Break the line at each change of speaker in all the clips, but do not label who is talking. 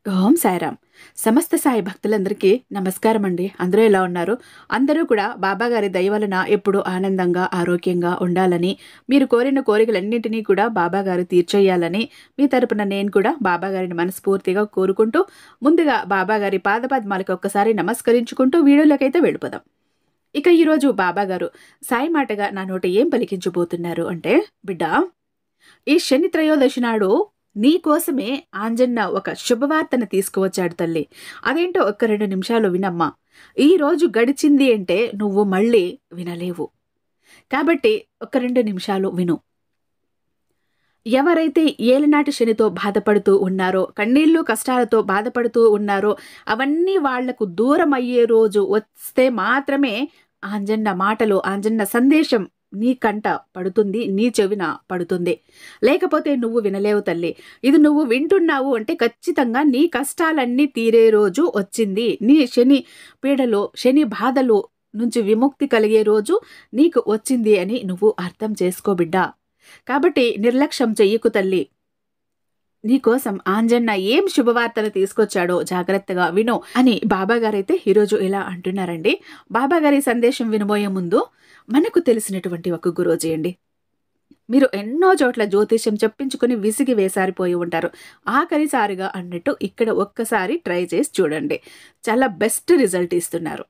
ఓం సాయిరామ్. సమస్త సాయి భక్తులందరికీ నమస్కారం అండి. అందరూ ఎలా ఉన్నారు? అందరూ కూడా బాబాగారి దయ వలన ఎప్పుడూ ఆనందంగా, ఆరోగ్యంగా ఉండాలని, మీరు కోరిన కోరికలన్నింటినీ కూడా బాబాగారు తీర్చేయాలని, మీ తరపున నేను కూడా బాబాగారిని మనస్ఫూర్తిగా కోరుకుంటూ, ముందుగా బాబాగారి పాదపద్మాలకు ఒక్కసారి నమస్కరించుకుంటూ వీడియోలోకైతే వెళ్ళిపోదాం. ఇక ఈరోజు బాబాగారు సాయి మాటగా నా నోట ఏం పలికించబోతున్నారు అంటే, బిడ్డ, ఈ శని త్రయోదశి నాడు నీ కోసమే ఆంజన్న ఒక శుభవార్తను తీసుకువచ్చాడు తల్లి. అదేంటో ఒక్క 2 నిమిషాలు వినమ్మా. ఈ రోజు గడిచింది అంటే నువ్వు మళ్ళీ వినలేవు. కాబట్టి ఒక్క 2 నిమిషాలు విను. ఎవరైతే ఏలనాటి శనితో బాధపడుతూ ఉన్నారో, కన్నీళ్లు కష్టాలతో బాధపడుతూ ఉన్నారో, అవన్నీ వాళ్లకు దూరం అయ్యే రోజు వస్తే మాత్రమే ఆంజన్న మాటలు, ఆంజన్న సందేశం నీ కంట పడుతుంది, నీ చెవిన పడుతుంది. లేకపోతే నువ్వు వినలేవు తల్లి. ఇది నువ్వు వింటున్నావు అంటే ఖచ్చితంగా నీ కష్టాలన్నీ తీరే రోజు వచ్చింది. నీ శని పీడలో, శని బాధలు నుంచి విముక్తి కలిగే రోజు నీకు వచ్చింది అని నువ్వు అర్థం చేసుకో బిడ్డా. కాబట్టి నిర్లక్ష్యం చెయ్యకు తల్లి. నీకోసం ఆంజన్న ఏం శుభవార్తను తీసుకొచ్చాడో జాగ్రత్తగా విను అని బాబాగారైతే ఈరోజు ఇలా అంటున్నారండి. బాబాగారి సందేశం వినబోయే ముందు మనకు తెలిసినటువంటి ఒక గురూజీ అండి. మీరు ఎన్నో చోట్ల జ్యోతిష్యం చెప్పించుకుని విసిగి వేసారిపోయి ఉంటారు. ఆఖరిసారిగా అన్నట్టు ఇక్కడ ఒక్కసారి ట్రై చేసి చూడండి. చాలా బెస్ట్ రిజల్ట్ ఇస్తున్నారు.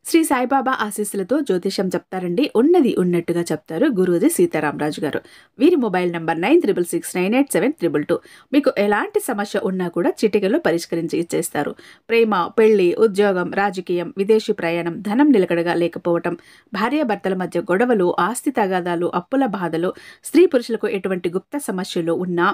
శ్రీ సాయిబాబా ఆశీస్సులతో జ్యోతిషం చెప్తారండి. ఉన్నది ఉన్నట్టుగా చెప్తారు గురూజీ సీతారామరాజు గారు. వీరి మొబైల్ నంబర్ 96698722. మీకు ఎలాంటి సమస్య ఉన్నా కూడా చిటికలో పరిష్కరించి ఇచ్చేస్తారు. ప్రేమ, పెళ్లి, ఉద్యోగం, రాజకీయం, విదేశీ ప్రయాణం, ధనం నిలకడగా లేకపోవటం, భార్యాభర్తల మధ్య గొడవలు, ఆస్తి తగాదాలు, అప్పుల బాధలు, స్త్రీ పురుషులకు ఎటువంటి గుప్త సమస్యలు ఉన్నా,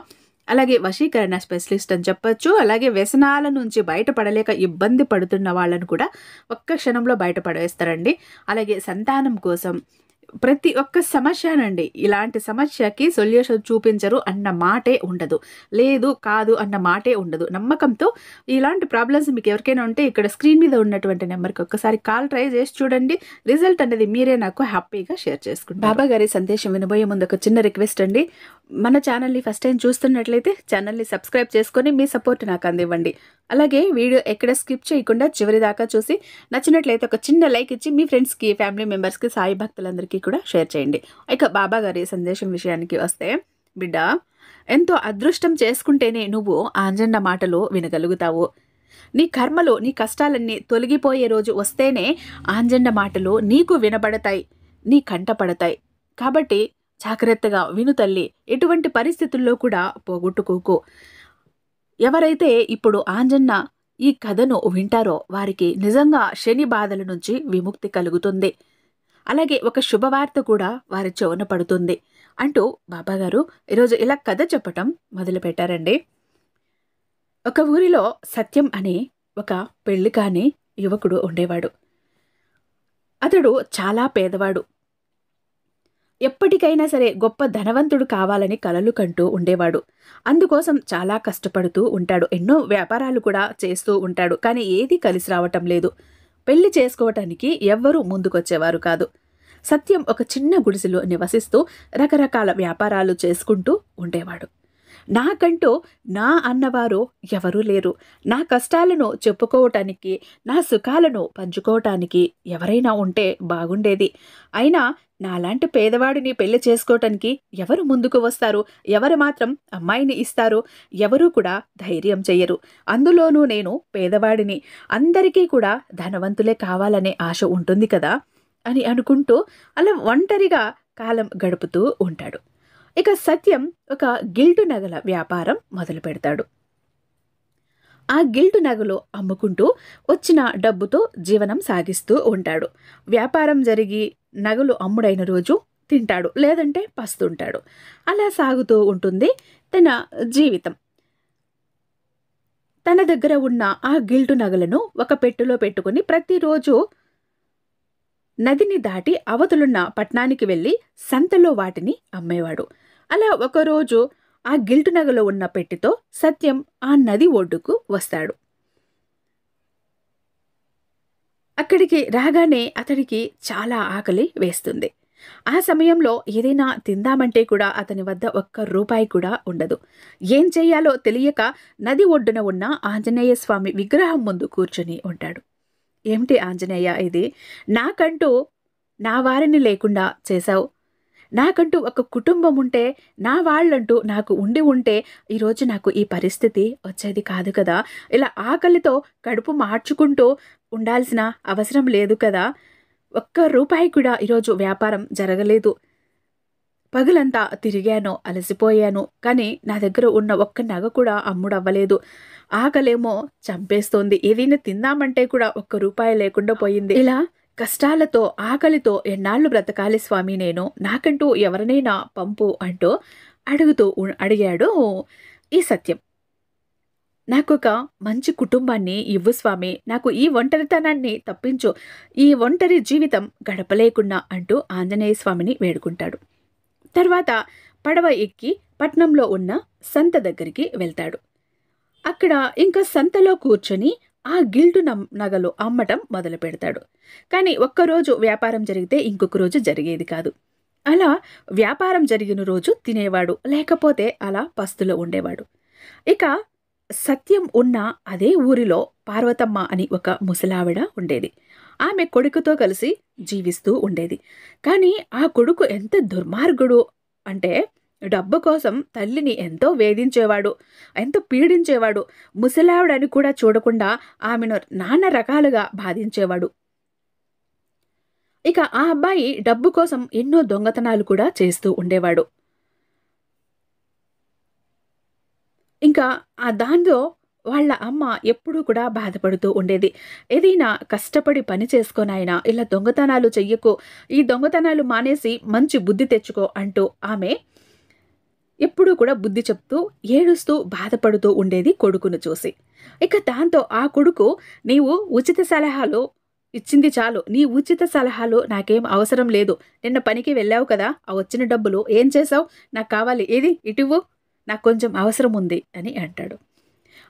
అలాగే వశీకరణ స్పెషలిస్ట్ అని చెప్పొచ్చు. అలాగే వ్యసనాల నుంచి బయటపడలేక ఇబ్బంది పడుతున్న వాళ్ళను కూడా ఒక్క క్షణంలో బయటపడేస్తారండి. అలాగే సంతానం కోసం ప్రతి ఒక్క సమస్యనండి, ఇలాంటి సమస్యకి సొల్యూషన్ చూపించరు అన్న మాటే ఉండదు. లేదు కాదు అన్న మాటే ఉండదు. నమ్మకంతో ఇలాంటి ప్రాబ్లమ్స్ మీకు ఎవరికైనా ఉంటే ఇక్కడ స్క్రీన్ మీద ఉన్నటువంటి నెంబర్కి ఒక్కసారి కాల్ ట్రై చేసి చూడండి. రిజల్ట్ అనేది మీరే నాకు హ్యాపీగా షేర్ చేసుకుంటారు. బాబా గారి సందేశం వినబోయే ముందు ఒక చిన్న రిక్వెస్ట్ అండి. మన ఛానల్ని ఫస్ట్ టైం చూస్తున్నట్లయితే ఛానల్ని సబ్స్క్రైబ్ చేసుకొని మీ సపోర్ట్ నాకు అందివ్వండి. అలాగే వీడియో ఎక్కడ స్కిప్ చేయకుండా చివరి దాకా చూసి నచ్చినట్లయితే ఒక చిన్న లైక్ ఇచ్చి మీ ఫ్రెండ్స్కి, ఫ్యామిలీ మెంబర్స్కి, సాయి భక్తులందరికీ కూడా షేర్ చేయండి. ఇక బాబా గారి సందేశం విషయానికి వస్తే, బిడ్డ, ఎంతో అదృష్టం చేసుకుంటేనే నువ్వు ఆంజన్న మాటలు వినగలుగుతావు. నీ కర్మలు, నీ కష్టాలన్నీ తొలగిపోయే రోజు వస్తేనే ఆంజన్న మాటలు నీకు వినబడతాయి, నీ కంట పడతాయి. కాబట్టి జాగ్రత్తగా విను తల్లి. ఎటువంటి పరిస్థితుల్లో కూడా పోగొట్టుకోకు. ఎవరైతే ఇప్పుడు ఆంజన్న ఈ కథను వింటారో వారికి నిజంగా శని బాధల నుంచి విముక్తి కలుగుతుంది. అలాగే ఒక శుభవార్త కూడా వారి చెవున పడుతుంది అంటూ బాబాగారు ఈరోజు ఇలా కథ చెప్పటం మొదలుపెట్టారండి. ఒక ఊరిలో సత్యం అనే ఒక పెళ్లి కాని యువకుడు ఉండేవాడు. అతడు చాలా పేదవాడు. ఎప్పటికైనా సరే గొప్ప ధనవంతుడు కావాలని కలలు కంటూ ఉండేవాడు. అందుకోసం చాలా కష్టపడుతూ ఉంటాడు. ఎన్నో వ్యాపారాలు కూడా చేస్తూ ఉంటాడు. కానీ ఏది కలిసి రావటం లేదు. పెళ్లి చేసుకోవటానికి ఎవ్వరూ ముందుకొచ్చేవారు కాదు. సత్యం ఒక చిన్న గుడిసెలో నివసిస్తూ రకరకాల వ్యాపారాలు చేసుకుంటూ ఉండేవాడు. నాకంటూ నా అన్నవారు ఎవరూ లేరు. నా కష్టాలను చెప్పుకోవటానికి, నా సుఖాలను పంచుకోవటానికి ఎవరైనా ఉంటే బాగుండేది. అయినా నాలాంటి పేదవాడిని పెళ్లి చేసుకోవటానికి ఎవరు ముందుకు వస్తారు? ఎవరు మాత్రం అమ్మాయిని ఇస్తారు? ఎవరూ కూడా ధైర్యం చెయ్యరు. అందులోనూ నేను పేదవాడిని. అందరికీ కూడా ధనవంతులే కావాలనే ఆశ ఉంటుంది కదా అని అనుకుంటూ అలా ఒంటరిగా కాలం గడుపుతూ ఉంటాడు. ఇక సత్యం ఒక గిల్టు నగల వ్యాపారం మొదలు పెడతాడు. ఆ గిల్టు నగలు అమ్ముకుంటూ వచ్చిన డబ్బుతో జీవనం సాగిస్తూ ఉంటాడు. వ్యాపారం జరిగి నగలు అమ్ముడైన రోజు తింటాడు, లేదంటే పస్తుంటాడు. అలా సాగుతూ ఉంటుంది తన జీవితం. తన దగ్గర ఉన్న ఆ గిల్టు నగలను ఒక పెట్టెలో పెట్టుకుని ప్రతిరోజు నదిని దాటి అవతలున్న పట్నానికి వెళ్ళి సంతలో వాటిని అమ్మేవాడు. అలా ఒకరోజు ఆ గిల్టు నగలో ఉన్న పెట్టెతో సత్యం ఆ నది ఒడ్డుకు వస్తాడు. అక్కడికి రాగానే అతడికి చాలా ఆకలి వేస్తుంది. ఆ సమయంలో ఏదైనా తిందామంటే కూడా అతని వద్ద ఒక్క రూపాయి కూడా ఉండదు. ఏం చెయ్యాలో తెలియక నది ఒడ్డున ఉన్న ఆంజనేయ స్వామి విగ్రహం ముందు కూర్చొని ఉంటాడు. ఏమిటి ఆంజనేయ ఇది? నాకంటూ నా వారిని లేకుండా చేశావు. నాకంటూ ఒక కుటుంబం ఉంటే, నా వాళ్ళంటూ నాకు ఉండి ఉంటే ఈరోజు నాకు ఈ పరిస్థితి వచ్చేది కాదు కదా! ఇలా ఆకలితో కడుపు మార్చుకుంటూ ఉండాల్సిన అవసరం లేదు కదా! ఒక్క రూపాయి కూడా ఈరోజు వ్యాపారం జరగలేదు. పగలంతా తిరిగాను, అలసిపోయాను. కానీ నా దగ్గర ఉన్న ఒక్క నగ కూడా అమ్ముడవ్వలేదు. ఆకలేమో చంపేస్తోంది. ఏదైనా తిందామంటే కూడా ఒక్క రూపాయి లేకుండా పోయింది. ఇలా కష్టాలతో, ఆకలితో ఎన్నాళ్ళు బ్రతకాలి స్వామి నేను? నాకంటూ ఎవరినైనా పంపు అంటూ అడిగాడు ఈ సత్యం. నాకొక మంచి కుటుంబాన్ని ఇవ్వు స్వామి. నాకు ఈ ఒంటరితనాన్ని తప్పించు. ఈ ఒంటరి జీవితం గడపలేకున్నా అంటూ ఆంజనేయ స్వామిని వేడుకుంటాడు. తర్వాత పడవ ఎక్కి పట్నంలో ఉన్న సంత దగ్గరికి వెళ్తాడు. అక్కడ ఇంకా సంతలో కూర్చొని ఆ గిల్టు నగలు అమ్మటం మొదలు పెడతాడు. కానీ ఒక్కరోజు వ్యాపారం జరిగితే ఇంకొక రోజు జరిగేది కాదు. అలా వ్యాపారం జరిగిన రోజు తినేవాడు, లేకపోతే అలా పస్తులో ఉండేవాడు. ఇక సత్యం ఉన్న అదే ఊరిలో పార్వతమ్మ అని ఒక ముసలావిడ ఉండేది. ఆమె కొడుకుతో కలిసి జీవిస్తూ ఉండేది. కానీ ఆ కొడుకు ఎంత దుర్మార్గుడు అంటే, డబ్బు కోసం తల్లిని ఎంతో వేధించేవాడు, ఎంతో పీడించేవాడు. ముసలావిడని కూడా చూడకుండా ఆమెను నానా రకాలుగా బాధించేవాడు. ఇక ఆ అబ్బాయి డబ్బు కోసం ఎన్నో దొంగతనాలు కూడా చేస్తూ ఉండేవాడు. ఇంకా దాంతో వాళ్ళ అమ్మ ఎప్పుడూ కూడా బాధపడుతూ ఉండేది. ఏదైనా కష్టపడి పని చేసుకోనాయనా, ఇలా దొంగతనాలు చెయ్యకు, ఈ దొంగతనాలు మానేసి మంచి బుద్ధి తెచ్చుకో అంటూ ఆమె ఎప్పుడూ కూడా బుద్ధి చెప్తూ, ఏడుస్తూ, బాధపడుతూ ఉండేది కొడుకును చూసి. ఇక దాంతో ఆ కొడుకు, నీవు ఉచిత సలహాలు ఇచ్చింది చాలు, నీ ఉచిత సలహాలు నాకేం అవసరం లేదు. నిన్న పనికి వెళ్ళావు కదా, ఆ వచ్చిన డబ్బులు ఏం చేసావు? నాకు కావాలి, ఏది ఇటువు, నాకు కొంచెం అవసరం ఉంది అని అంటాడు.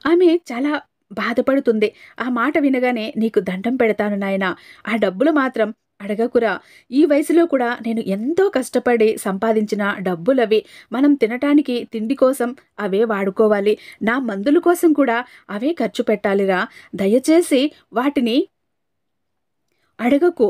ఆమె చాలా బాధపడుతుంది. ఆ మాట వినగానే, నీకు దండం పెడతాను నాయనా, ఆ డబ్బులు మాత్రం అడగకురా. ఈ వయసులో కూడా నేను ఎంతో కష్టపడి సంపాదించిన డబ్బులవి. మనం తినటానికి తిండి కోసం అవే వాడుకోవాలి. నా మందుల కోసం కూడా అవే ఖర్చు పెట్టాలిరా. దయచేసి వాటిని అడగకు.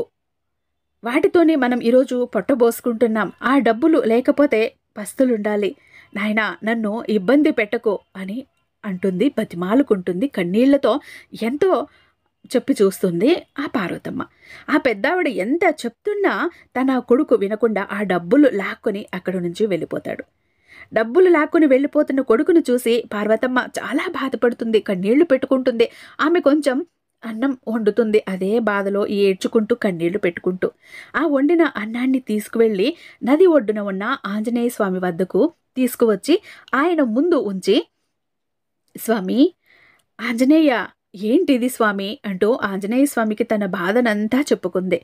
వాటితోనే మనం ఈరోజు పొట్టబోసుకుంటున్నాం. ఆ డబ్బులు లేకపోతే పస్తులుండాలి. నాయనా, నన్ను ఇబ్బంది పెట్టకు అని అంటుంది, బతిమాలుకుంటుంది. కన్నీళ్లతో ఎంతో చెప్పి చూస్తుంది ఆ పార్వతమ్మ. ఆ పెద్దావిడ ఎంత చెప్తున్నా తన కొడుకు వినకుండా ఆ డబ్బులు లాక్కొని అక్కడి నుంచి వెళ్ళిపోతాడు. డబ్బులు లాక్కొని వెళ్ళిపోతున్న కొడుకును చూసి పార్వతమ్మ చాలా బాధపడుతుంది, కన్నీళ్లు పెట్టుకుంటుంది. ఆమె కొంచెం అన్నం వండుతుంది, అదే బాధలో ఏడ్చుకుంటూ కన్నీళ్లు పెట్టుకుంటూ. ఆ వండిన అన్నాన్ని తీసుకువెళ్ళి నది ఒడ్డున ఉన్న ఆంజనేయ స్వామి వద్దకు తీసుకువచ్చి ఆయన ముందు ఉంచి, స్వామి ఆంజనేయ, ఏంటిది స్వామి అంటూ ఆంజనేయ స్వామికి తన బాధనంతా చెప్పుకుంది.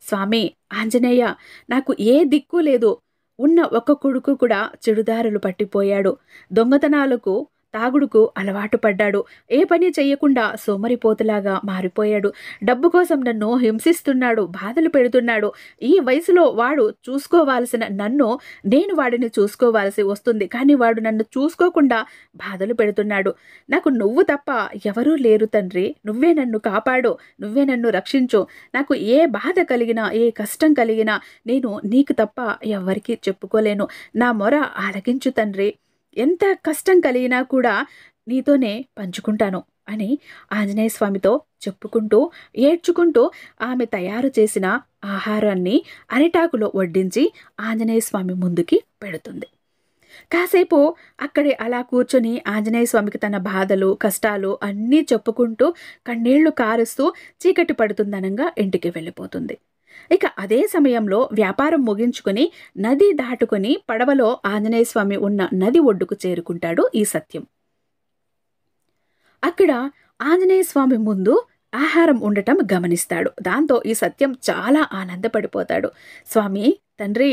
స్వామి ఆంజనేయ, నాకు ఏ దిక్కు లేదు. ఉన్న ఒక కొడుకు కూడా చెడుదారులు పట్టిపోయాడు. దొంగతనాలకు, తాగుడుకు అలవాటు పడ్డాడు. ఏ పని చెయ్యకుండా సోమరిపోతులాగా మారిపోయాడు. డబ్బు కోసం నన్ను హింసిస్తున్నాడు, బాధలు పెడుతున్నాడు. ఈ వయసులో వాడు చూసుకోవాల్సిన నన్ను నేను వాడిని చూసుకోవాల్సి వస్తుంది. కానీ వాడు నన్ను చూసుకోకుండా బాధలు పెడుతున్నాడు. నాకు నువ్వు తప్ప ఎవరూ లేరు తండ్రి. నువ్వే నన్ను కాపాడు, నువ్వే నన్ను రక్షించు. నాకు ఏ బాధ కలిగినా, ఏ కష్టం కలిగినా నేను నీకు తప్ప ఎవరికీ చెప్పుకోలేను. నా మొర ఆలకించు తండ్రి. ఎంత కష్టం కలిగినా కూడా నీతోనే పంచుకుంటాను అని ఆంజనేయ స్వామితో చెప్పుకుంటూ, ఏడ్చుకుంటూ ఆమె తయారు చేసిన ఆహారాన్ని అరిటాకులో వడ్డించి ఆంజనేయ స్వామి ముందుకి పెడుతుంది. కాసేపు అక్కడే అలా కూర్చొని ఆంజనేయ స్వామికి తన బాధలు, కష్టాలు అన్నీ చెప్పుకుంటూ కన్నీళ్లు కారుస్తూ చీకటి పడుతుందనంగా ఇంటికి వెళ్ళిపోతుంది. ఇక అదే సమయంలో వ్యాపారం ముగించుకుని నది దాటుకుని పడవలో ఆంజనేయ స్వామి ఉన్న నది ఒడ్డుకు చేరుకుంటాడు ఈ సత్యం. అక్కడ ఆంజనేయ స్వామి ముందు ఆహారం ఉండటం గమనిస్తాడు. దాంతో ఈ సత్యం చాలా ఆనందపడిపోతాడు. స్వామి, తండ్రి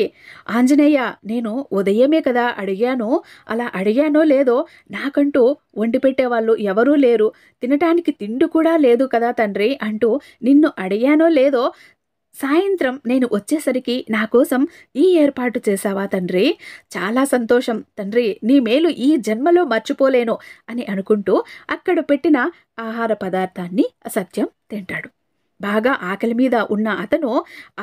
ఆంజనేయ, నేను ఉదయమే కదా అడిగాను. అలా అడిగానో లేదో, నాకంటూ వండి పెట్టేవాళ్ళు ఎవరూ లేరు, తినటానికి తిండి కూడా లేదు కదా తండ్రి అంటూ నిన్ను అడిగానో లేదో, సాయంత్రం నేను వచ్చేసరికి నా కోసం ఈ ఏర్పాటు చేశావా తండ్రి? చాలా సంతోషం తండ్రి, నీ మేలు ఈ జన్మలో మర్చిపోలేను అని అనుకుంటూ అక్కడ పెట్టిన ఆహార పదార్థాన్ని సత్యం తింటాడు. బాగా ఆకలి మీద ఉన్న అతను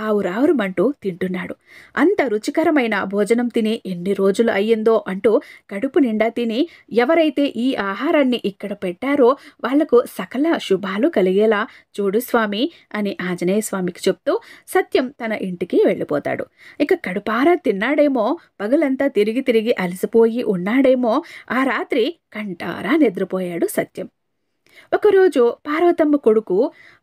ఆవురావురమంటూ తింటున్నాడు. అంత రుచికరమైన భోజనం తిని ఎన్ని రోజులు అయ్యిందో అంటూ కడుపు నిండా తిని, ఎవరైతే ఈ ఆహారాన్ని ఇక్కడ పెట్టారో వాళ్లకు సకల శుభాలు కలిగేలా చూడు స్వామి అని ఆంజనేయ స్వామికి చెప్తూ సత్యం తన ఇంటికి వెళ్ళిపోతాడు. ఇక కడుపారా తిన్నాడేమో, పగలంతా తిరిగి తిరిగి అలసిపోయి ఉన్నాడేమో, ఆ రాత్రి కంటారా నిద్రపోయాడు సత్యం. ఒకరోజు పార్వతమ్మ కొడుకు,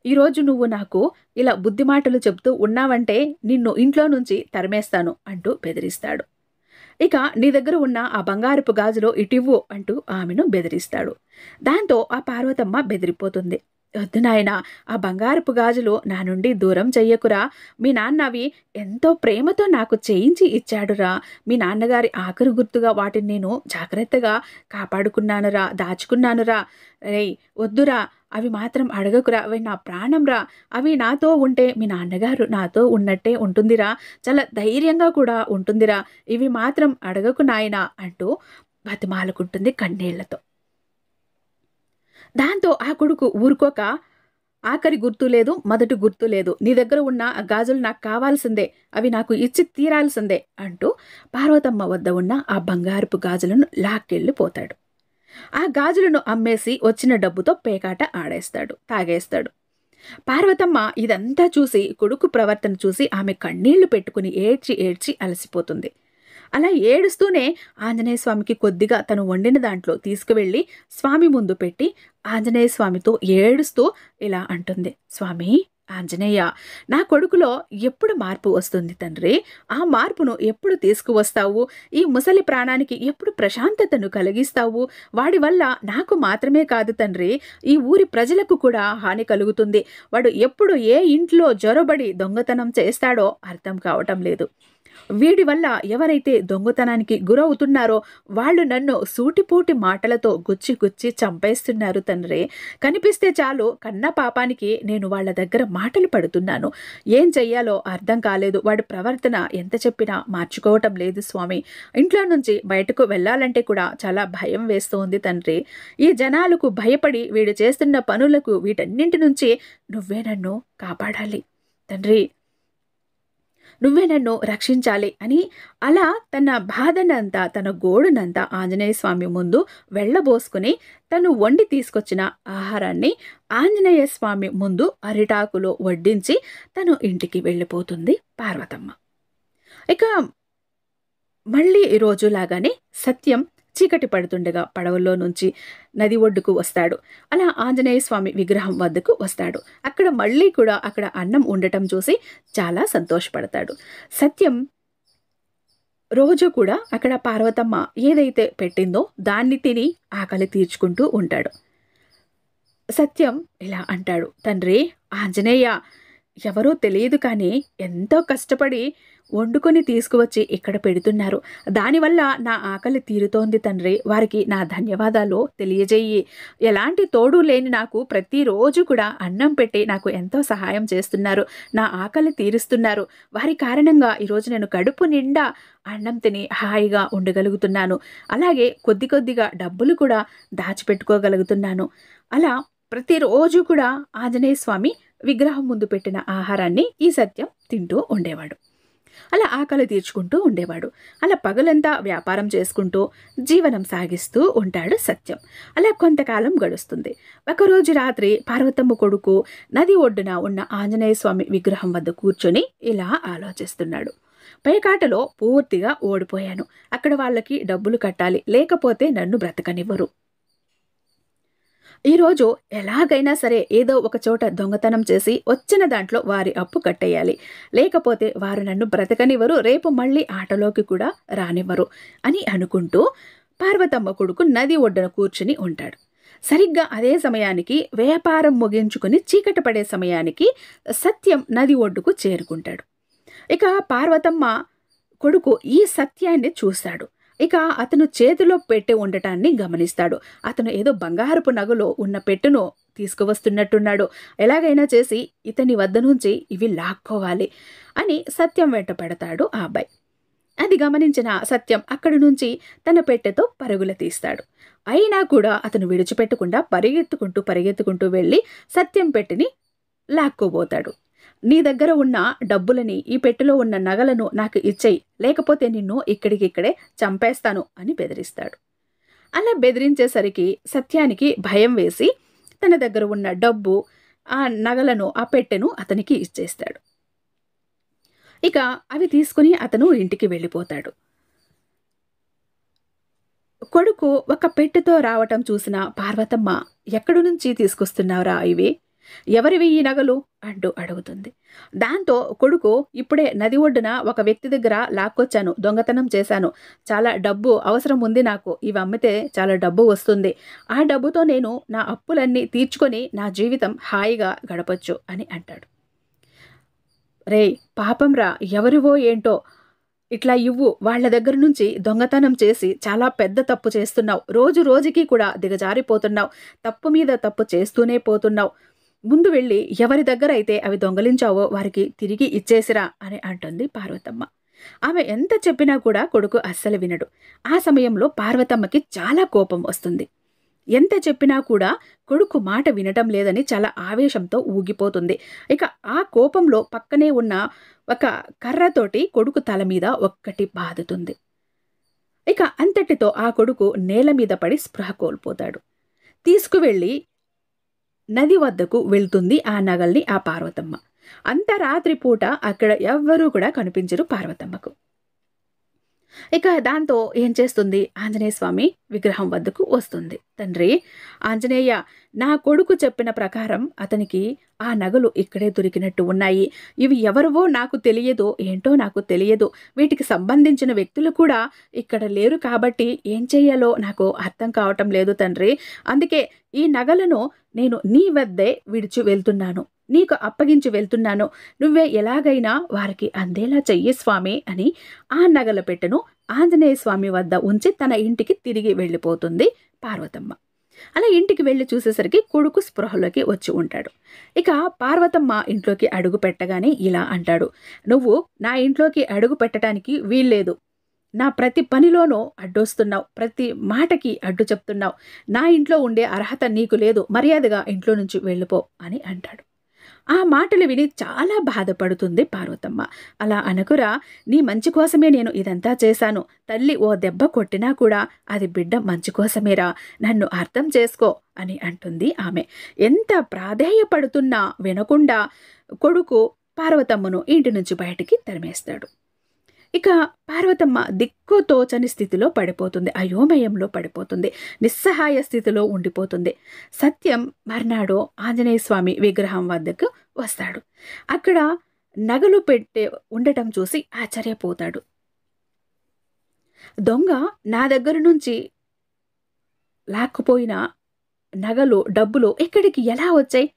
ఈరోజు నువ్వు నాకు ఇలా బుద్ధి మాటలు చెప్తూ ఉన్నావంటే నిన్ను ఇంట్లో నుంచి తరిమేస్తాను అంటూ బెదిరిస్తాడు. ఇక నీ దగ్గర ఉన్న ఆ బంగారపు గాజులో ఇటివ్వు అంటూ ఆమెను బెదిరిస్తాడు. దాంతో ఆ పార్వతమ్మ బెదిరిపోతుంది. వద్దు నాయనా, ఆ బంగారపు గాజులు నా నుండి దూరం చెయ్యకురా. మీ నాన్న అవి ఎంతో ప్రేమతో నాకు చేయించి ఇచ్చాడురా. మీ నాన్నగారి ఆఖరి గుర్తుగా వాటిని నేను జాగ్రత్తగా కాపాడుకున్నానురా, దాచుకున్నానురా. రేయ్ వద్దురా, అవి మాత్రం అడగకురా, అవి నా ప్రాణంరా. అవి నాతో ఉంటే మీ నాన్నగారు నాతో ఉన్నట్టే ఉంటుందిరా, చాలా ధైర్యంగా కూడా ఉంటుందిరా. ఇవి మాత్రం అడగకు నాయనా అంటూ బతిమాలుకుంటుంది కన్నీళ్లతో. దాంతో ఆ కొడుకు ఊరుకోక, ఆఖరి గుర్తు లేదు, మొదటి గుర్తు లేదు, నీ దగ్గర ఉన్న ఆ గాజులు నాకు కావాల్సిందే, అవి నాకు ఇచ్చి తీరాల్సిందే అంటూ పార్వతమ్మ వద్ద ఉన్న ఆ బంగారపు గాజులను లాక్కెళ్ళిపోతాడు. ఆ గాజులను అమ్మేసి వచ్చిన డబ్బుతో పేకాట ఆడేస్తాడు, తాగేస్తాడు. పార్వతమ్మ ఇదంతా చూసి, కొడుకు ప్రవర్తన చూసి ఆమె కన్నీళ్లు పెట్టుకుని ఏడ్చి ఏడ్చి అలసిపోతుంది. అలా ఏడుస్తూనే ఆంజనేయ స్వామికి కొద్దిగా తను వండిన దాంట్లో తీసుకువెళ్ళి స్వామి ముందు పెట్టి ఆంజనేయ స్వామితో ఏడుస్తూ ఇలా అంటుంది, స్వామి ఆంజనేయ, నా కొడుకులో ఎప్పుడు మార్పు వస్తుంది తండ్రి? ఆ మార్పును ఎప్పుడు తీసుకువస్తావు? ఈ ముసలి ప్రాణానికి ఎప్పుడు ప్రశాంతతను కలిగిస్తావు? వాడి వల్ల నాకు మాత్రమే కాదు తండ్రి, ఈ ఊరి ప్రజలకు కూడా హాని కలుగుతుంది. వాడు ఎప్పుడు ఏ ఇంట్లో జొరబడి దొంగతనం చేస్తాడో అర్థం కావటం లేదు. వీడి వల్ల ఎవరైతే దొంగతనానికి గురవుతున్నారో వాళ్ళు నన్ను సూటిపోటి మాటలతో గుచ్చి గుచ్చి చంపేస్తున్నారు తండ్రి. కనిపిస్తే చాలు కన్న పాపానికి నేను వాళ్ళ దగ్గర మాటలు పడుతున్నాను. ఏం చెయ్యాలో అర్థం కాలేదు. వాడి ప్రవర్తన ఎంత చెప్పినా మార్చుకోవటం లేదు స్వామి. ఇంట్లో నుంచి బయటకు వెళ్ళాలంటే కూడా చాలా భయం వేస్తోంది తండ్రి. ఈ జనాలకు భయపడి వీడు చేస్తున్న పనులకు వీటన్నింటి నుంచి నువ్వే నన్ను కాపాడాలి తండ్రి, నువ్వే నన్ను రక్షించాలి అని అలా తన బాధనంతా, తన గోడునంతా ఆంజనేయ స్వామి ముందు వెళ్ళబోసుకుని తను వండి తీసుకొచ్చిన ఆహారాన్ని ఆంజనేయ స్వామి ముందు అరిటాకులో వడ్డించి తను ఇంటికి వెళ్ళిపోతుంది పార్వతమ్మ. ఇక మళ్ళీ ఈ రోజులాగానే సత్యం చీకటి పడుతుండగా పడవలో నుంచి నది ఒడ్డుకు వస్తాడు. అలా ఆంజనేయ స్వామి విగ్రహం వద్దకు వస్తాడు. అక్కడ మళ్ళీ కూడా అక్కడ అన్నం ఉండటం చూసి చాలా సంతోషపడతాడు. సత్యం రోజు కూడా అక్కడ పార్వతమ్మ ఏదైతే పెట్టిందో దాన్ని తిని ఆకలి తీర్చుకుంటూ ఉంటాడు. సత్యం ఇలా అంటాడు, తండ్రి ఆంజనేయ, ఎవరో తెలియదు కానీ ఎంతో కష్టపడి వండుకొని తీసుకువచ్చి ఇక్కడ పెడుతున్నారు. దానివల్ల నా ఆకలి తీరుతోంది తండ్రి. వారికి నా ధన్యవాదాలు తెలియజేయి. ఎలాంటి తోడు లేని నాకు ప్రతిరోజు కూడా అన్నం పెట్టి నాకు ఎంతో సహాయం చేస్తున్నారు. నా ఆకలి తీరుస్తున్నారు. వారి కారణంగా ఈరోజు నేను కడుపు నిండా అన్నం తిని హాయిగా ఉండగలుగుతున్నాను. అలాగే కొద్ది కొద్దిగా డబ్బులు కూడా దాచిపెట్టుకోగలుగుతున్నాను. అలా ప్రతిరోజు కూడా ఆంజనేయ స్వామి విగ్రహం ముందు పెట్టిన ఆహారాన్ని ఈ సత్యం తింటూ ఉండేవాడు. అలా ఆకలి తీర్చుకుంటూ ఉండేవాడు. అలా పగలంతా వ్యాపారం చేసుకుంటూ జీవనం సాగిస్తూ ఉంటాడు సత్యం. అలా కొంతకాలం గడుస్తుంది. ఒకరోజు రాత్రి పార్వతమ్మ కొడుకు నది ఒడ్డున ఉన్న ఆంజనేయ స్వామి విగ్రహం వద్ద కూర్చొని ఇలా ఆలోచిస్తున్నాడు. పేకాటలో పూర్తిగా ఓడిపోయాను. అక్కడ వాళ్ళకి డబ్బులు కట్టాలి, లేకపోతే నన్ను బ్రతకనివ్వరు. ఈరోజు ఎలాగైనా సరే ఏదో ఒక చోట దొంగతనం చేసి వచ్చిన దాంట్లో వారి అప్పు కట్టేయాలి, లేకపోతే వారు నన్ను బ్రతకనివ్వరు, రేపు మళ్ళీ ఆటలోకి కూడా రానివ్వరు అని అనుకుంటూ పార్వతమ్మ కొడుకు నది ఒడ్డున కూర్చుని ఉంటాడు. సరిగ్గా అదే సమయానికి వ్యాపారం ముగించుకుని చీకటి పడే సమయానికి సత్యం నది ఒడ్డుకు చేరుకుంటాడు. ఇక పార్వతమ్మ కొడుకు ఈ సత్యాన్ని చూశాడు. ఇక అతను చేతిలో పెట్టె ఉండటాన్ని గమనిస్తాడు. అతను ఏదో బంగారపు నగలో ఉన్న పెట్టెను తీసుకువస్తున్నట్టున్నాడు, ఎలాగైనా చేసి ఇతని వద్ద నుంచి ఇవి లాక్కోవాలి అని సత్యం వెంట పెడతాడు ఆ అబ్బాయి. అది గమనించిన సత్యం అక్కడి నుంచి తన పెట్టెతో పరుగులు తీస్తాడు. అయినా కూడా అతను విడిచిపెట్టకుండా పరిగెత్తుకుంటూ వెళ్ళి సత్యం పెట్టెని లాక్కోబోతాడు. నీ దగ్గర ఉన్న డబ్బులని, ఈ పెట్టెలో ఉన్న నగలను నాకు ఇచ్చేయి, లేకపోతే నిన్ను ఇక్కడికిక్కడే చంపేస్తాను అని బెదిరిస్తాడు. అలా బెదిరించేసరికి సత్యానికి భయం వేసి తన దగ్గర ఉన్న డబ్బు, ఆ నగలను, ఆ పెట్టెను అతనికి ఇచ్చేస్తాడు. ఇక అవి తీసుకుని అతను ఇంటికి వెళ్ళిపోతాడు. కొడుకు ఒక పెట్టెతో రావటం చూసిన పార్వతమ్మ, ఎక్కడి నుంచి తీసుకొస్తున్నావురా ఇవి, ఎవరివి ఈ నగలు అంటూ అడుగుతుంది. దాంతో కొడుకు, ఇప్పుడే నది ఒడ్డున ఒక వ్యక్తి దగ్గర లాక్కొచ్చాను, దొంగతనం చేశాను, చాలా డబ్బు అవసరం ఉంది నాకు, ఇవి అమ్మితే చాలా డబ్బు వస్తుంది, ఆ డబ్బుతో నేను నా అప్పులన్నీ తీర్చుకొని నా జీవితం హాయిగా గడపొచ్చు అని అంటాడు. రే పాపంరా, ఎవరివో ఏంటో, ఇట్లా ఇవ్వు, వాళ్ళ దగ్గర నుంచి దొంగతనం చేసి చాలా పెద్ద తప్పు చేస్తున్నావు, రోజు రోజుకి కూడా దిగజారిపోతున్నావు, తప్పు మీద తప్పు చేస్తూనే పోతున్నావు, ముందు వెళ్ళి ఎవరి దగ్గర అయితే అవి దొంగలించావో వారికి తిరిగి ఇచ్చేసిరా అని అంటుంది పార్వతమ్మ. ఆమె ఎంత చెప్పినా కూడా కొడుకు అస్సలు వినడు. ఆ సమయంలో పార్వతమ్మకి చాలా కోపం వస్తుంది. ఎంత చెప్పినా కూడా కొడుకు మాట వినటం లేదని చాలా ఆవేశంతో ఊగిపోతుంది. ఇక ఆ కోపంలో పక్కనే ఉన్న ఒక కర్రతోటి కొడుకు తల మీద ఒక్కటి బాదుతుంది. ఇక అంతటితో ఆ కొడుకు నేల మీద పడి స్పృహ కోల్పోతాడు. తీసుకువెళ్ళి నది వద్దకు వెళ్తుంది ఆ నగల్ని ఆ పార్వతమ్మ. అంత రాత్రి పూట అక్కడ ఎవ్వరూ కూడా కనిపించరు పార్వతమ్మకు. ఇక దాంతో ఏం చేస్తుంది, ఆంజనేయ స్వామి విగ్రహం వద్దకు వస్తుంది. తండ్రి ఆంజనేయ, నా కొడుకు చెప్పిన ప్రకారం అతనికి ఆ నగలు ఇక్కడే దొరికినట్టు ఉన్నాయి, ఇవి ఎవరివో నాకు తెలియదు, ఏంటో నాకు తెలియదు, వీటికి సంబంధించిన వ్యక్తులు కూడా ఇక్కడ లేరు, కాబట్టి ఏం చెయ్యాలో నాకు అర్థం కావటం లేదు తండ్రి, అందుకే ఈ నగలను నేను నీ వద్దే విడిచి వెళ్తున్నాను, నీకు అప్పగించి వెళ్తున్నాను, నువ్వే ఎలాగైనా వారికి అందేలా చెయ్యి స్వామి అని ఆ నగల పెట్టెను ఆంజనేయ స్వామి వద్ద ఉంచి తన ఇంటికి తిరిగి వెళ్ళిపోతుంది పార్వతమ్మ. అలా ఇంటికి వెళ్ళి చూసేసరికి కొడుకు స్పృహలోకి వచ్చి ఉంటాడు. ఇక పార్వతమ్మ ఇంట్లోకి అడుగు పెట్టగానే ఇలా అంటాడు, నువ్వు నా ఇంట్లోకి అడుగు పెట్టడానికి వీల్లేదు, నా ప్రతి పనిలోనూ అడ్డొస్తున్నావు, ప్రతి మాటకి అడ్డు చెప్తున్నావు, నా ఇంట్లో ఉండే అర్హత నీకు లేదు, మర్యాదగా ఇంట్లో నుంచి వెళ్ళిపో అని అంటాడు. ఆ మాటలు విని చాలా బాధపడుతుంది పార్వతమ్మ. అలా అనకురా, నీ మంచి కోసమే నేను ఇదంతా చేశాను, తల్లి ఓ దెబ్బ కొట్టినా కూడా అది బిడ్డ మంచి కోసమేరా, నన్ను అర్థం చేసుకో అని అంటుంది ఆమె. ఎంత ప్రాధేయపడుతున్నా వినకుండా కొడుకు పార్వతమ్మను ఇంటి నుంచి బయటికి తరిమేస్తాడు. ఇక పార్వతమ్మ దిక్కు తోచని స్థితిలో పడిపోతుంది, అయోమయంలో పడిపోతుంది, నిస్సహాయ స్థితిలో ఉండిపోతుంది. సత్యం మర్నాడు ఆంజనేయ స్వామి విగ్రహం వద్దకు వస్తాడు. అక్కడ నగలు పెట్టే ఉండటం చూసి ఆశ్చర్యపోతాడు. దొంగ నా దగ్గర నుంచి లాక్కుపోయిన నగలు, డబ్బులు ఇక్కడికి ఎలా వచ్చాయి,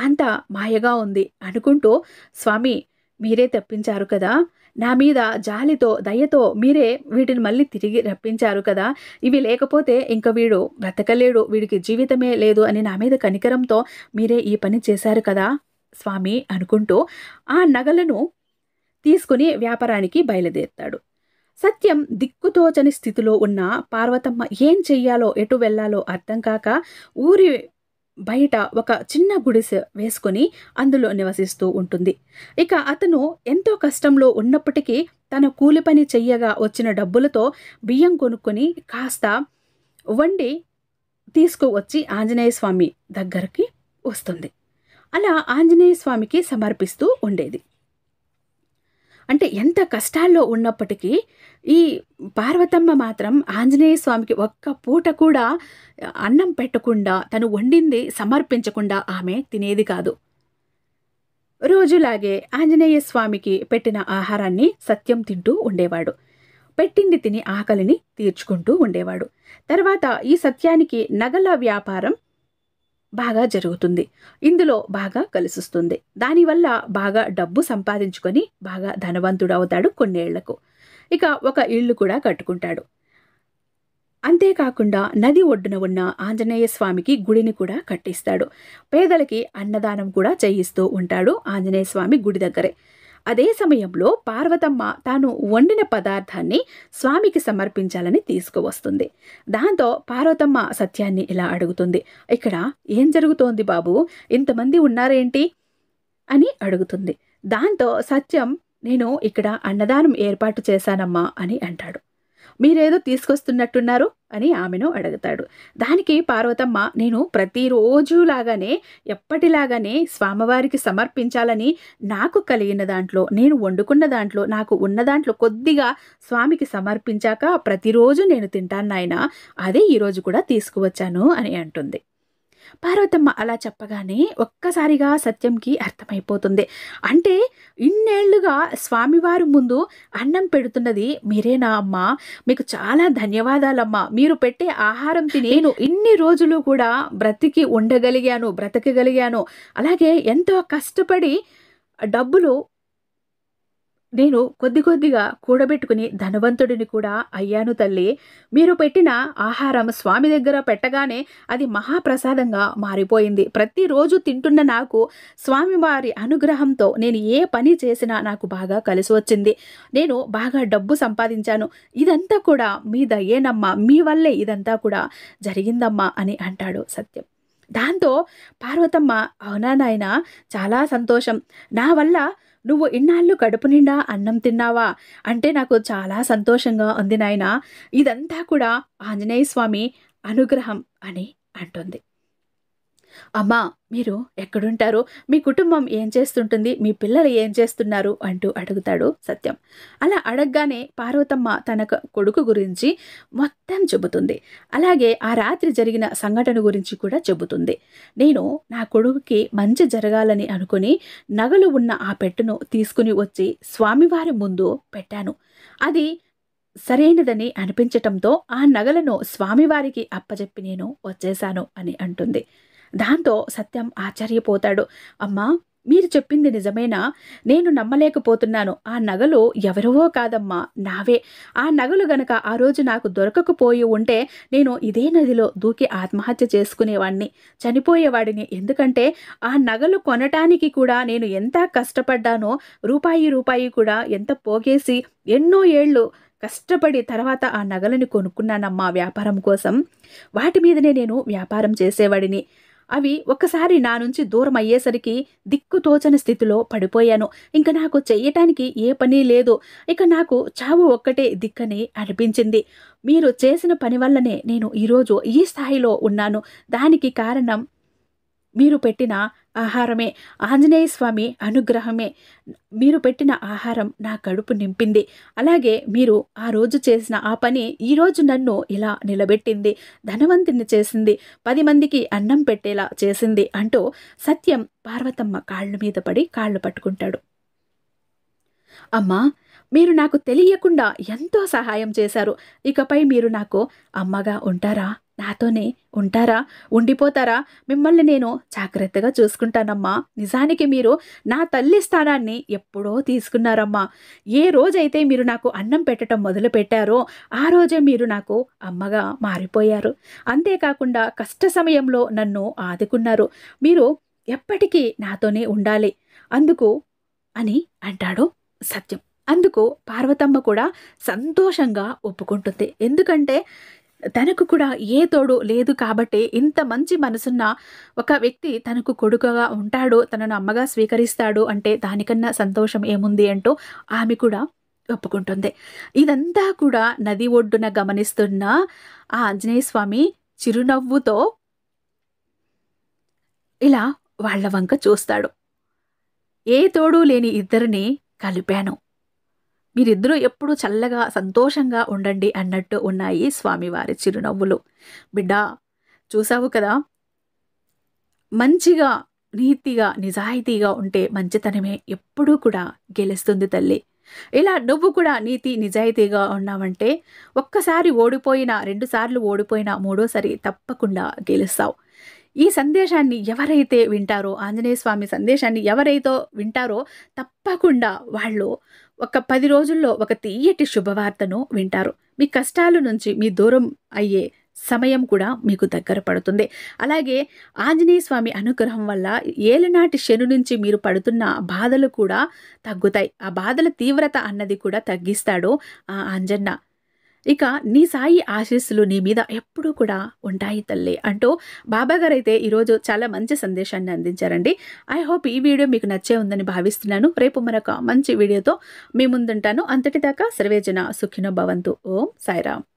అంత మాయగా ఉంది అనుకుంటూ, స్వామి మీరే తప్పించారు కదా, నా మీద జాలితో దయతో మీరే వీటిని మళ్ళీ తిరిగి రప్పించారు కదా, ఇవి లేకపోతే ఇంక వీడు బ్రతకలేడు, వీడికి జీవితమే లేదు అని నా మీద కనికరంతో మీరే ఈ పని చేశారు కదా స్వామి అనుకుంటూ ఆ నగలను తీసుకుని వ్యాపారానికి బయలుదేరుతాడు. సత్యం దిక్కుతోచని స్థితిలో ఉన్న పార్వతమ్మ ఏం చెయ్యాలో ఎటు వెళ్ళాలో అర్థం కాక ఊరి బయట ఒక చిన్న గుడిసె వేసుకొని అందులో నివసిస్తూ ఉంటుంది. ఇక అతను ఎంతో కష్టంలో ఉన్నప్పటికీ తన కూలి పని చెయ్యగా వచ్చిన డబ్బులతో బియ్యం కొనుక్కొని కాస్త వండి తీసుకువచ్చి ఆంజనేయ స్వామి దగ్గరికి వస్తుంది. అలా ఆంజనేయ స్వామికి సమర్పిస్తూ ఉండేది. అంటే ఎంత కష్టాల్లో ఉన్నప్పటికీ ఈ పార్వతమ్మ మాత్రం ఆంజనేయ స్వామికి ఒక్క పూట కూడా అన్నం పెట్టకుండా, తను వండింది సమర్పించకుండా ఆమె తినేది కాదు. రోజులాగే ఆంజనేయ స్వామికి పెట్టిన ఆహారాన్ని సత్యం తింటూ ఉండేవాడు. పెట్టింది తిని ఆకలిని తీర్చుకుంటూ ఉండేవాడు. తర్వాత ఈ సత్యానికి నగల వ్యాపారం బాగా జరుగుతుంది. ఇందులో బాగా కలిసిస్తుంది. దానివల్ల బాగా డబ్బు సంపాదించుకొని బాగా ధనవంతుడవుతాడు కొన్నేళ్లకు. ఇక ఒక ఇల్లు కూడా కట్టుకుంటాడు. అంతేకాకుండా నది ఒడ్డున ఉన్న ఆంజనేయ స్వామికి గుడిని కూడా కట్టిస్తాడు. పేదలకి అన్నదానం కూడా చేయిస్తూ ఉంటాడు ఆంజనేయ స్వామి గుడి దగ్గరే. అదే సమయంలో పార్వతమ్మ తాను వండిన పదార్థాన్ని స్వామికి సమర్పించాలని తీసుకువస్తుంది. దాంతో పార్వతమ్మ సత్యాన్ని ఇలా అడుగుతుంది, ఇక్కడ ఏం జరుగుతోంది బాబు, ఇంతమంది ఉన్నారేంటి అని అడుగుతుంది. దాంతో సత్యం, నేను ఇక్కడ అన్నదానం ఏర్పాటు చేశానమ్మా అని అంటాడు. మీరేదో తీసుకొస్తున్నట్టున్నారు అని ఆమెను అడుగుతాడు. దానికి పార్వతమ్మ, నేను ప్రతిరోజులాగానే ఎప్పటిలాగానే స్వామివారికి సమర్పించాలని నాకు కలిగిన దాంట్లో, నేను వండుకున్న దాంట్లో, నాకు ఉన్న దాంట్లో కొద్దిగా స్వామికి సమర్పించాక ప్రతిరోజు నేను తింటాను నాయనా, అదే ఈరోజు కూడా తీసుకువచ్చాను అని అంటుంది. పార్వతమ్మ అలా చెప్పగానే ఒక్కసారిగా సత్యంకి అర్థమైపోతుంది. అంటే ఇన్నేళ్లుగా స్వామివారి ముందు అన్నం పెడుతున్నది మీరేనా అమ్మా, మీకు చాలా ధన్యవాదాలమ్మా, మీరు పెట్టే ఆహారం తిని నేను ఇన్ని రోజులు కూడా బ్రతకగలిగాను. అలాగే ఎంతో కష్టపడి డబ్బులు నేను కొద్దిగా కూడబెట్టుకుని ధనవంతుడిని కూడా అయ్యాను తల్లి. మీరు పెట్టిన ఆహారం స్వామి దగ్గర పెట్టగానే అది మహాప్రసాదంగా మారిపోయింది. ప్రతిరోజు తింటున్న నాకు స్వామివారి అనుగ్రహంతో నేను ఏ పని చేసినా నాకు బాగా కలిసి వచ్చింది. నేను బాగా డబ్బు సంపాదించాను. ఇదంతా కూడా మీ దయ్యేనమ్మా, మీ వల్లే ఇదంతా కూడా జరిగిందమ్మా అని అంటాడు సత్యం. దాంతో పార్వతమ్మ, అవునా నాయనా, చాలా సంతోషం. నా వల్ల నువ్వు ఇన్నాళ్ళు కడుపు నిండా అన్నం తిన్నావా అంటే నాకు చాలా సంతోషంగా ఉంది నాయనా, ఇదంతా కూడా ఆంజనేయ స్వామి అనుగ్రహం అని అంటుంది. అమ్మా, మీరు ఎక్కడుంటారు, మీ కుటుంబం ఏం చేస్తుంటుంది, మీ పిల్లలు ఏం చేస్తున్నారు అంటూ అడుగుతాడు సత్యం. అలా అడగగానే పార్వతమ్మ తన కొడుకు గురించి మొత్తం చెబుతుంది. అలాగే ఆ రాత్రి జరిగిన సంఘటన గురించి కూడా చెబుతుంది. నేను నా కొడుకుకి మంచి జరగాలని అనుకుని నగలు ఉన్న ఆ పెట్టెను తీసుకుని వచ్చి స్వామివారి ముందు పెట్టాను. అది సరైనదని అనిపించటంతో ఆ నగలను స్వామివారికి అప్పచెప్పి నేను వచ్చేశాను అని అంటుంది. దాంతో సత్యం ఆశ్చర్యపోతాడు. అమ్మా, మీరు చెప్పింది నిజమేనా? నేను నమ్మలేకపోతున్నాను. ఆ నగలు ఎవరివో కాదమ్మా, నావే. ఆ నగలు గనక ఆ రోజు నాకు దొరకకపోయి ఉంటే నేను ఇదే నదిలో దూకి ఆత్మహత్య చేసుకునేవాడిని, చనిపోయేవాడిని. ఎందుకంటే ఆ నగలు కొనటానికి కూడా నేను ఎంత కష్టపడ్డానో, రూపాయి కూడా ఎంత పోగేసి ఎన్నో ఏళ్ళు కష్టపడి తర్వాత ఆ నగలని కొనుక్కున్నానమ్మా వ్యాపారం కోసం. వాటి మీదనే నేను వ్యాపారం చేసేవాడిని. అవి ఒక్కసారి నా నుంచి దూరం అయ్యేసరికి దిక్కుతోచని స్థితిలో పడిపోయాను. ఇంకా నాకు చెయ్యటానికి ఏ పని లేదు. ఇక నాకు చావు ఒక్కటే దిక్కని అనిపించింది. మీరు చేసిన పని వల్లనే నేను ఈరోజు ఈ స్థాయిలో ఉన్నాను. దానికి కారణం మీరు పెట్టిన ఆహారమే, ఆంజనేయ స్వామి అనుగ్రహమే. మీరు పెట్టిన ఆహారం నా కడుపు నింపింది. అలాగే మీరు ఆ రోజు చేసిన ఆ పని ఈరోజు నన్ను ఇలా నిలబెట్టింది, ధనవంతుని చేసింది, 10 మందికి అన్నం పెట్టేలా చేసింది అంటూ సత్యం పార్వతమ్మ కాళ్ళ మీద పడి కాళ్ళు పట్టుకుంటాడు. అమ్మా, మీరు నాకు తెలియకుండా ఎంతో సహాయం చేశారు. ఇకపై మీరు నాకు అమ్మగా ఉంటారా? నాతోనే ఉంటారా? ఉండిపోతారా? మిమ్మల్ని నేను జాగ్రత్తగా చూసుకుంటానమ్మా. నిజానికి మీరు నా తల్లి స్థానాన్ని ఎప్పుడో తీసుకున్నారమ్మా. ఏ రోజైతే మీరు నాకు అన్నం పెట్టడం మొదలు పెట్టారో ఆ రోజే మీరు నాకు అమ్మగా మారిపోయారు. అంతేకాకుండా కష్ట సమయంలో నన్ను ఆదుకున్నారు. మీరు ఎప్పటికీ నాతోనే ఉండాలి అందుకు అని అంటాడు సత్యం. అందుకు పార్వతమ్మ కూడా సంతోషంగా ఒప్పుకుంటుంది. ఎందుకంటే తనకు కూడా ఏ తోడు లేదు కాబట్టి ఇంత మంచి మనసున్న ఒక వ్యక్తి తనకు కొడుకుగా ఉంటాడు, తనను అమ్మగా స్వీకరిస్తాడు అంటే దానికన్నా సంతోషం ఏముంది అంటూ ఆమె కూడా ఒప్పుకుంటుంది. ఇదంతా కూడా నది ఒడ్డున గమనిస్తున్న ఆ ఆంజనేయ స్వామి చిరునవ్వుతో ఇలా వాళ్ళ వంక చూస్తాడు. ఏ తోడు లేని ఇద్దరిని కలిపాను, మీరిద్దరూ ఎప్పుడూ చల్లగా సంతోషంగా ఉండండి అన్నట్టు ఉన్నాయి స్వామివారి చిరునవ్వులు. బిడ్డా, చూసావు కదా, మంచిగా నీతిగా నిజాయితీగా ఉంటే మంచితనమే ఎప్పుడూ కూడా గెలుస్తుంది తల్లి. ఇలా నువ్వు కూడా నీతి నిజాయితీగా ఉన్నావంటే ఒక్కసారి ఓడిపోయినా, 2 సార్లు ఓడిపోయినా, మూడోసారి తప్పకుండా గెలుస్తావు. ఈ సందేశాన్ని ఎవరైతే వింటారో, ఆంజనేయ స్వామి సందేశాన్ని ఎవరైతే వింటారో తప్పకుండా వాళ్ళు ఒక 10 రోజుల్లో ఒక తీయటి శుభవార్తను వింటారు. మీ కష్టాల నుంచి మీ దూరం అయ్యే సమయం కూడా మీకు దగ్గర పడుతుంది. అలాగే ఆంజనేయ స్వామి అనుగ్రహం వల్ల ఏలినాటి శని నుంచి మీరు పడుతున్న బాధలు కూడా తగ్గుతాయి. ఆ బాధల తీవ్రత అన్నది కూడా తగ్గిస్తాడు ఆ ఆంజన్న. ఇక నీ సాయి ఆశీస్సులు నీ మీద ఎప్పుడూ కూడా ఉంటాయి తల్లి అంటూ బాబాగారు అయితే ఈరోజు చాలా మంచి సందేశాన్ని అందించారండి. ఐ హోప్ ఈ వీడియో మీకు నచ్చే ఉందని భావిస్తున్నాను. రేపు మరొక మంచి వీడియోతో మీ ముందుంటాను. అంతటిదాకా సర్వేజన సుఖినో భవంతు. ఓం సాయిరామ్.